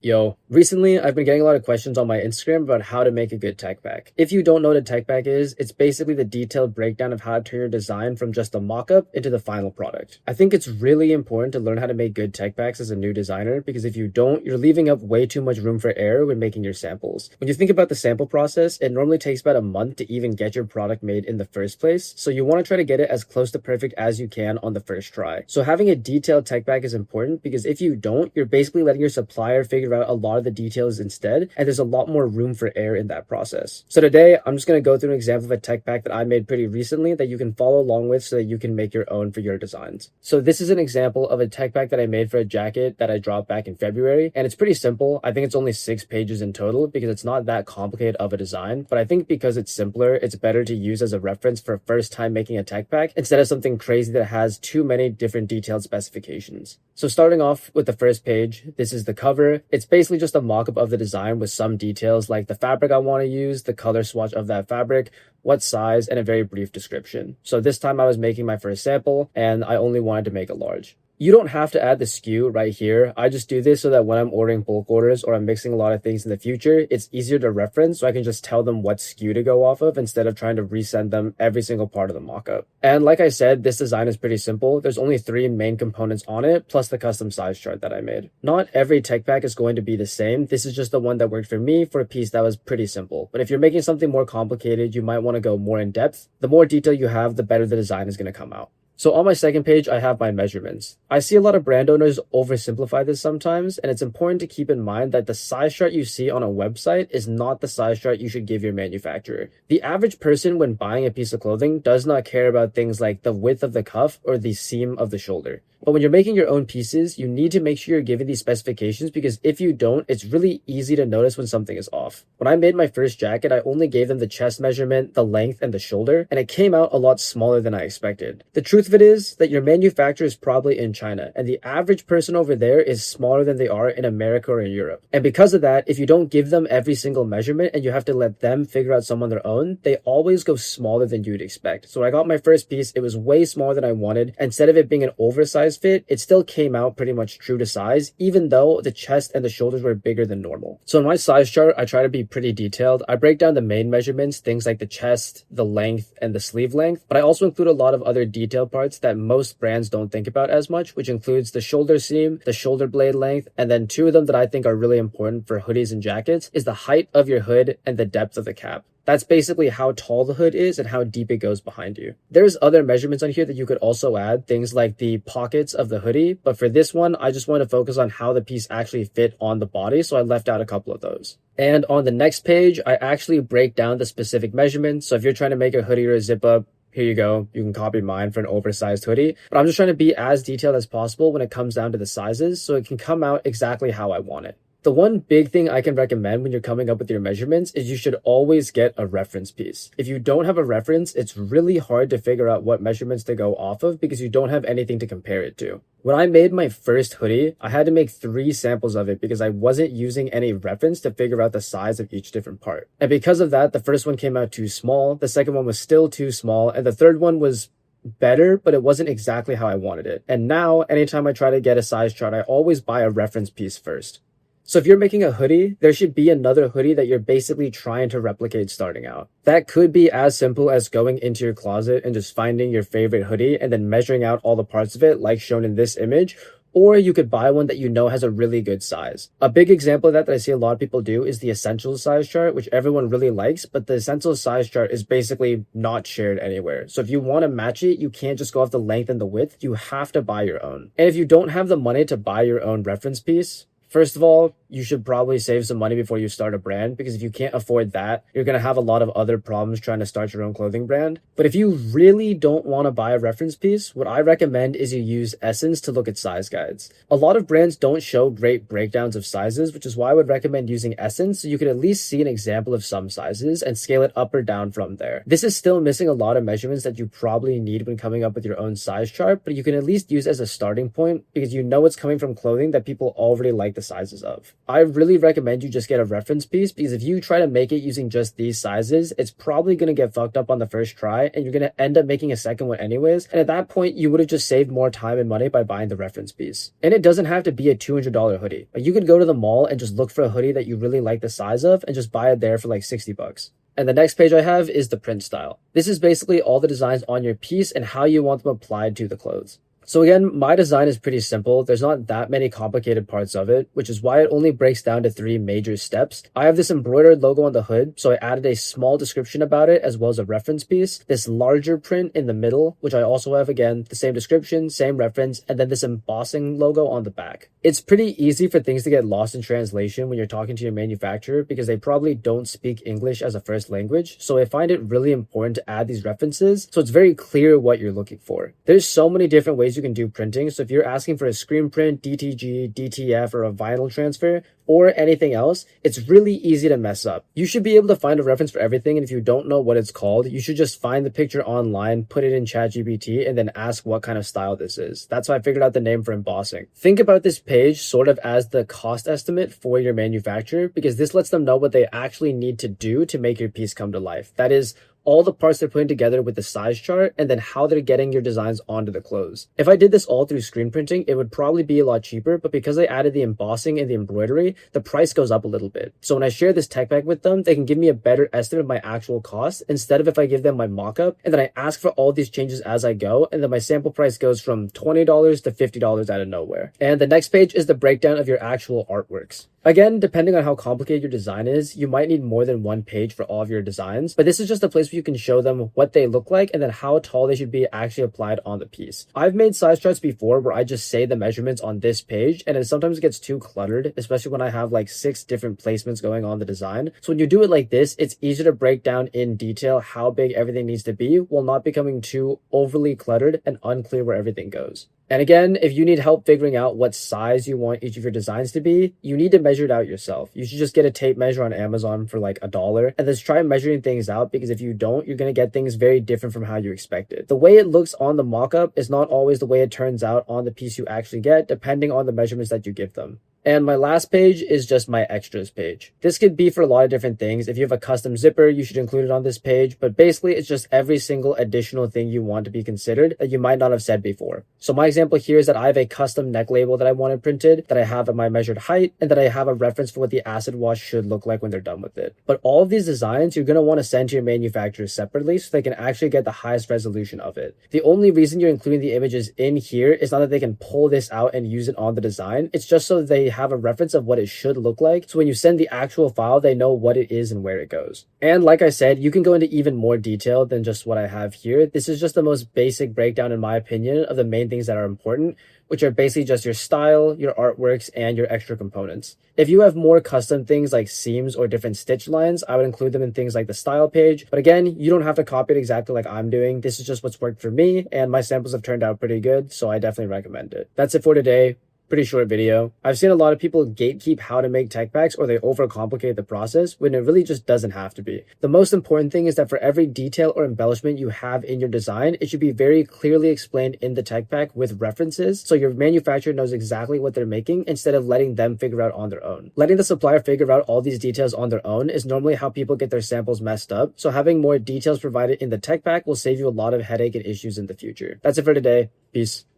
Yo, recently I've been getting a lot of questions on my Instagram about how to make a good tech pack. If you don't know what a tech pack is, it's basically the detailed breakdown of how to turn your design from just a mock-up into the final product. I think it's really important to learn how to make good tech packs as a new designer because if you don't, you're leaving up way too much room for error when making your samples. When you think about the sample process, it normally takes about a month to even get your product made in the first place, so you want to try to get it as close to perfect as you can on the first try. So having a detailed tech pack is important because if you don't, you're basically letting your supplier figure out a lot of the details instead, and there's a lot more room for error in that process. So today, I'm just going to go through an example of a tech pack that I made pretty recently that you can follow along with so that you can make your own for your designs. So this is an example of a tech pack that I made for a jacket that I dropped back in February, and it's pretty simple. I think it's only 6 pages in total because it's not that complicated of a design, but I think because it's simpler, it's better to use as a reference for first time making a tech pack instead of something crazy that has too many different detailed specifications. So starting off with the first page, this is the cover. It's basically just a mock-up of the design with some details like the fabric I want to use, the color swatch of that fabric, what size, and a very brief description. So this time I was making my first sample and I only wanted to make a large. You don't have to add the SKU right here. I just do this so that when I'm ordering bulk orders or I'm mixing a lot of things in the future, it's easier to reference so I can just tell them what SKU to go off of instead of trying to resend them every single part of the mockup. And like I said, this design is pretty simple. There's only 3 main components on it, plus the custom size chart that I made. Not every tech pack is going to be the same. This is just the one that worked for me for a piece that was pretty simple. But if you're making something more complicated, you might want to go more in depth. The more detail you have, the better the design is going to come out. So on my second page, I have my measurements. I see a lot of brand owners oversimplify this sometimes, and it's important to keep in mind that the size chart you see on a website is not the size chart you should give your manufacturer. The average person when buying a piece of clothing does not care about things like the width of the cuff or the seam of the shoulder. But when you're making your own pieces, you need to make sure you're giving these specifications because if you don't, it's really easy to notice when something is off. When I made my first jacket, I only gave them the chest measurement, the length, and the shoulder, and it came out a lot smaller than I expected. The truth of it is that your manufacturer is probably in China, and the average person over there is smaller than they are in America or in Europe. And because of that, if you don't give them every single measurement and you have to let them figure out some on their own, they always go smaller than you'd expect. So when I got my first piece, it was way smaller than I wanted. Instead of it being an oversized fit, it still came out pretty much true to size, even though the chest and the shoulders were bigger than normal. So in my size chart, I try to be pretty detailed. I break down the main measurements, things like the chest, the length, and the sleeve length, but I also include a lot of other detailed parts that most brands don't think about as much, which includes the shoulder seam, the shoulder blade length, and then 2 of them that I think are really important for hoodies and jackets is the height of your hood and the depth of the cap. That's basically how tall the hood is and how deep it goes behind you. There's other measurements on here that you could also add, things like the pockets of the hoodie, but for this one, I just want to focus on how the piece actually fit on the body, so I left out a couple of those. And on the next page, I actually break down the specific measurements, so if you're trying to make a hoodie or a zip-up, here you go. You can copy mine for an oversized hoodie, but I'm just trying to be as detailed as possible when it comes down to the sizes, so it can come out exactly how I want it. The one big thing I can recommend when you're coming up with your measurements is you should always get a reference piece. If you don't have a reference, it's really hard to figure out what measurements to go off of because you don't have anything to compare it to. When I made my first hoodie, I had to make 3 samples of it because I wasn't using any reference to figure out the size of each different part. And because of that, the first one came out too small, the second one was still too small, and the third one was better, but it wasn't exactly how I wanted it. And now, anytime I try to get a size chart, I always buy a reference piece first. So if you're making a hoodie, there should be another hoodie that you're basically trying to replicate starting out. That could be as simple as going into your closet and just finding your favorite hoodie and then measuring out all the parts of it like shown in this image, or you could buy one that you know has a really good size. A big example of that I see a lot of people do is the essentials size chart, which everyone really likes, but the essentials size chart is basically not shared anywhere. So if you want to match it, you can't just go off the length and the width, you have to buy your own. And if you don't have the money to buy your own reference piece, first of all, you should probably save some money before you start a brand because if you can't afford that, you're going to have a lot of other problems trying to start your own clothing brand. But if you really don't want to buy a reference piece, what I recommend is you use Essence to look at size guides. A lot of brands don't show great breakdowns of sizes, which is why I would recommend using Essence so you can at least see an example of some sizes and scale it up or down from there. This is still missing a lot of measurements that you probably need when coming up with your own size chart, but you can at least use as a starting point because you know it's coming from clothing that people already like the sizes of. I really recommend you just get a reference piece, because if you try to make it using just these sizes, it's probably going to get fucked up on the first try and you're going to end up making a second one anyways. And at that point, you would have just saved more time and money by buying the reference piece. And it doesn't have to be a $200 hoodie. Like, you could go to the mall and just look for a hoodie that you really like the size of and just buy it there for like 60 bucks. And the next page I have is the print style. This is basically all the designs on your piece and how you want them applied to the clothes. So again, my design is pretty simple. There's not that many complicated parts of it, which is why it only breaks down to 3 major steps. I have this embroidered logo on the hood, so I added a small description about it as well as a reference piece. This larger print in the middle, which I also have, again, the same description, same reference, and then this embossing logo on the back. It's pretty easy for things to get lost in translation when you're talking to your manufacturer because they probably don't speak English as a first language. So I find it really important to add these references so it's very clear what you're looking for. There's so many different ways you can do printing. So if you're asking for a screen print, DTG, DTF, or a vinyl transfer, or anything else, it's really easy to mess up. You should be able to find a reference for everything, and if you don't know what it's called, you should just find the picture online, put it in ChatGPT, and then ask what kind of style this is. That's how I figured out the name for embossing. Think about this page sort of as the cost estimate for your manufacturer, because this lets them know what they actually need to do to make your piece come to life. That is, all the parts they're putting together with the size chart, and then how they're getting your designs onto the clothes. If I did this all through screen printing, it would probably be a lot cheaper, but because I added the embossing and the embroidery, the price goes up a little bit. So when I share this tech pack with them, they can give me a better estimate of my actual cost, instead of if I give them my mock-up, and then I ask for all these changes as I go, and then my sample price goes from $20 to $50 out of nowhere. And the next page is the breakdown of your actual artworks. Again, depending on how complicated your design is, you might need more than one page for all of your designs, but this is just a place where you can show them what they look like and then how tall they should be actually applied on the piece. I've made size charts before where I just say the measurements on this page, and it sometimes gets too cluttered, especially when I have like 6 different placements going on the design. So when you do it like this, it's easier to break down in detail how big everything needs to be while not becoming too overly cluttered and unclear where everything goes. And again, if you need help figuring out what size you want each of your designs to be, you need to measure it out yourself. You should just get a tape measure on Amazon for like $1 and just try measuring things out, because if you don't, you're going to get things very different from how you expected. The way it looks on the mock-up is not always the way it turns out on the piece you actually get, depending on the measurements that you give them. And my last page is just my extras page. This could be for a lot of different things. If you have a custom zipper, you should include it on this page, but basically it's just every single additional thing you want to be considered that you might not have said before. So my example here is that I have a custom neck label that I wanted printed, that I have at my measured height, and that I have a reference for what the acid wash should look like when they're done with it. But all of these designs, you're going to want to send to your manufacturer separately so they can actually get the highest resolution of it. The only reason you're including the images in here is not that they can pull this out and use it on the design. It's just so they have a reference of what it should look like, so when you send the actual file, they know what it is and where it goes. And like I said, you can go into even more detail than just what I have here. This is just the most basic breakdown, in my opinion, of the main things that are important, which are basically just your style, your artworks, and your extra components. If you have more custom things like seams or different stitch lines, I would include them in things like the style page. But again, you don't have to copy it exactly like I'm doing. This is just what's worked for me, and my samples have turned out pretty good, so I definitely recommend it. That's it for today. Pretty short video. I've seen a lot of people gatekeep how to make tech packs, or they overcomplicate the process when it really just doesn't have to be. The most important thing is that for every detail or embellishment you have in your design, it should be very clearly explained in the tech pack with references, so your manufacturer knows exactly what they're making instead of letting them figure out on their own. Letting the supplier figure out all these details on their own is normally how people get their samples messed up, so having more details provided in the tech pack will save you a lot of headache and issues in the future. That's it for today. Peace.